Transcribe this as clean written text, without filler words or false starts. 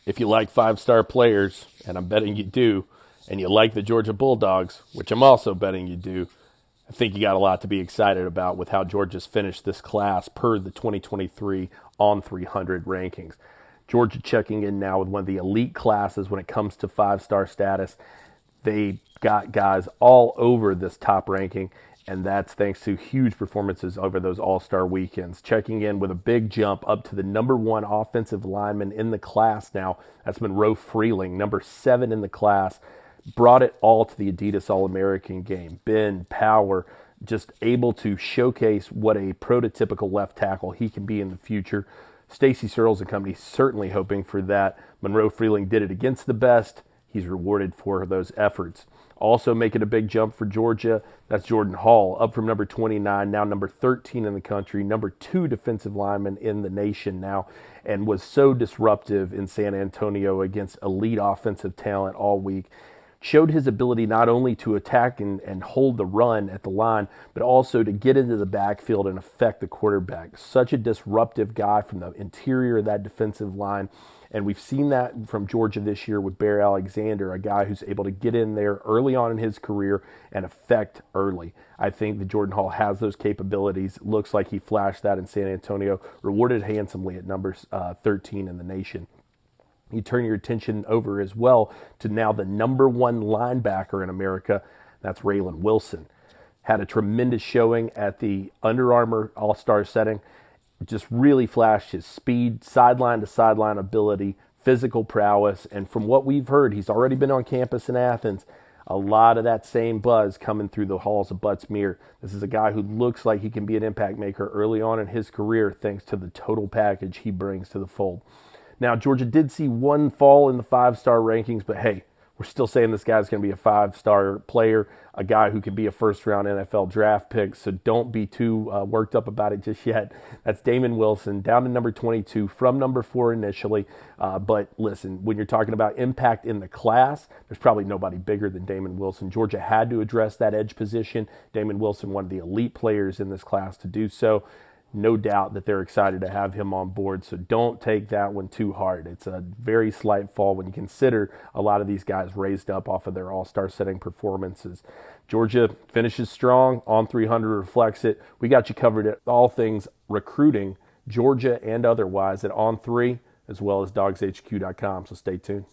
If you like five-star players, and I'm betting you do, and you like the Georgia Bulldogs, which I'm also betting you do, I think you got a lot to be excited about with how Georgia's finished this class per the 2023 on 300 rankings. Georgia checking in now with one of the elite classes when it comes to five-star status. They got guys all over this top ranking, and that's thanks to huge performances over those all-star weekends. Checking in with a big jump up to the number one offensive lineman in the class now. That's MONROE FREELING, number 7 in the class. Brought it all to the Adidas All-American game. Bend, power, just able to showcase what a prototypical left tackle he can be in the future. Stacy Searles and company certainly hoping for that. MONROE FREELING did it against the best. He's rewarded for those efforts. Also making a big jump for Georgia, that's Jordan Hall, up from number 29, now number 13 in the country, number 2 defensive lineman in the nation now, and was so disruptive in San Antonio against elite offensive talent all week. Showed his ability not only to attack and hold the run at the line, but also to get into the backfield and affect the quarterback. Such a disruptive guy from the interior of that defensive line. And we've seen that from Georgia this year with Bear Alexander, a guy who's able to get in there early on in his career and affect early. I think that Jordan Hall has those capabilities. Looks like he flashed that in San Antonio, rewarded handsomely at number 13 in the nation. You turn your attention over as well to now the number 1 linebacker in America. That's RAYLEN Wilson. Had a tremendous showing at the Under Armour All-Star setting. Just really flashed his speed, sideline to sideline ability, physical prowess. And from what we've heard, he's already been on campus in Athens. A lot of that same buzz coming through the halls of Butts-Mehre. This is a guy who looks like he can be an impact maker early on in his career thanks to the total package he brings to the fold. Now, Georgia did see one fall in the 5-star rankings, but hey, we're still saying this guy's going to be a 5-star player, a guy who could be a first-round NFL draft pick, so don't be too worked up about it just yet. That's Damon Wilson, down to number 22 from number 4 initially. But listen, when you're talking about impact in the class, there's probably nobody bigger than Damon Wilson. Georgia had to address that edge position. Damon Wilson, one of the elite players in this class to do so. No doubt that they're excited to have him on board, so don't take that one too hard. It's a very slight fall when you consider a lot of these guys raised up off of their all-star setting performances. Georgia finishes strong, on 300 reflects it. We got you covered at all things recruiting, Georgia and otherwise, at On3, as well as DawgsHQ.com, so stay tuned.